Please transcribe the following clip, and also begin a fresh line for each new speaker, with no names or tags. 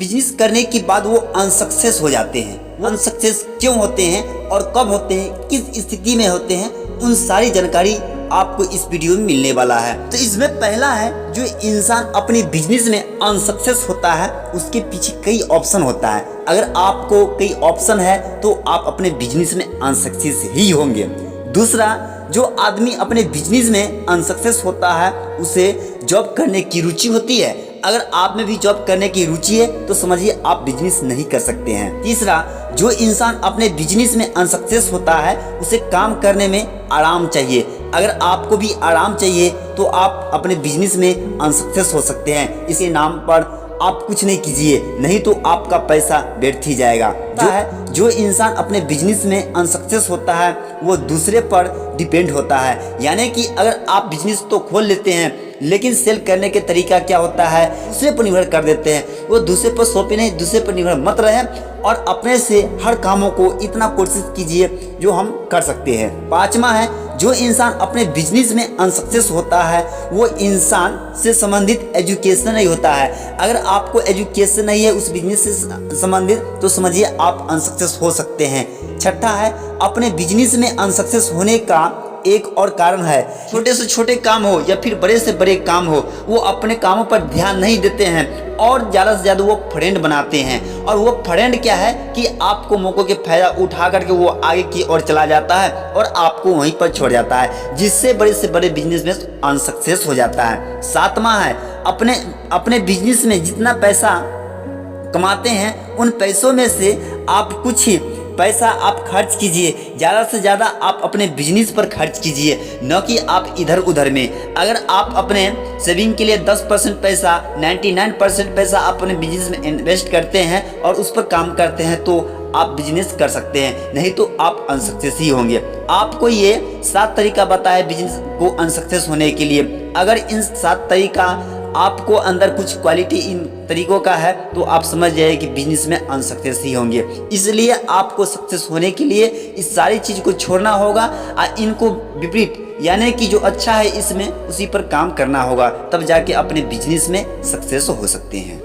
Business करने के बाद वो अनसक्सेस हो जाते हैं। वो अनसक्सेस क्यों होते हैं और कब होते हैं, किस स्थिति में होते हैं, उन सारी जानकारी आपको इस वीडियो में मिलने वाला है। तो इसमें पहला है, जो इंसान अपने बिजनेस में अनसक्सेस होता है उसके पीछे कई ऑप्शन होता है। अगर आपको कई ऑप्शन है तो आप अपने बिजनेस में अनसक्सेस ही होंगे। दूसरा, जो आदमी अपने बिजनेस में अनसक्सेस होता है उसे जॉब करने की रुचि होती है। अगर आप में भी जॉब करने की रुचि है तो समझिए आप बिजनेस नहीं कर सकते हैं। तीसरा, जो इंसान अपने बिजनेस में अनसक्सेस होता है उसे काम करने में आराम चाहिए। अगर आपको भी आराम चाहिए तो आप अपने बिजनेस में अनसक्सेस हो सकते हैं। इसी नाम पर आप कुछ नहीं कीजिए, नहीं तो आपका पैसा व्यर्थ ही जाएगा। जो इंसान अपने बिजनेस में अनसक्सेस होता है वो दूसरे पर डिपेंड होता है। यानी कि अगर आप बिजनेस तो खोल लेते हैं लेकिन सेल करने के तरीका क्या होता है, दूसरे पर निर्भर कर देते हैं। वो दूसरे पर सौंपे नहीं, दूसरे पर निर्भर मत रहे और अपने से हर कामों को इतना कोशिश कीजिए जो हम कर सकते हैं। पांचवा है, जो इंसान अपने बिजनेस में अनसक्सेस होता है वो इंसान से संबंधित एजुकेशन नहीं होता है। अगर आपको एजुकेशन नहीं है उस बिजनेस से संबंधित तो समझिए आप अनसक्सेस हो सकते हैं। छठा है, अपने बिजनेस में अनसक्सेस होने का एक और कारण है, छोटे से छोटे काम हो या फिर बड़े से बड़े काम हो, वो अपने कामों पर ध्यान नहीं देते हैं और ज़्यादा से ज़्यादा वो फ्रेंड बनाते हैं। और वो फ्रेंड क्या है कि आपको मौक़ों के फायदा उठा करके वो आगे की ओर चला जाता है और आपको वहीं पर छोड़ जाता है, जिससे बड़े से बड़े बिजनेस में अनसक्सेस हो जाता है। सातवां है, अपने बिजनेस में जितना पैसा कमाते हैं उन पैसों में से आप कुछ पैसा आप खर्च कीजिए। ज़्यादा से ज़्यादा आप अपने बिजनेस पर खर्च कीजिए, न कि आप इधर उधर में। अगर आप अपने सेविंग के लिए 10% पैसा, 99% पैसा अपने बिजनेस में इन्वेस्ट करते हैं और उस पर काम करते हैं तो आप बिजनेस कर सकते हैं, नहीं तो आप अनसक्सेस ही होंगे। आपको ये 7 तरीका बताया बिजनेस को अनसक्सेस होने के लिए। अगर इन 7 तरीका आपको अंदर कुछ क्वालिटी इन तरीकों का है तो आप समझ जाइए कि बिजनेस में अनसक्सेस ही होंगे। इसलिए आपको सक्सेस होने के लिए इस सारी चीज़ को छोड़ना होगा और इनको विपरीत यानी कि जो अच्छा है इसमें उसी पर काम करना होगा, तब जाके अपने बिजनेस में सक्सेस हो सकते हैं।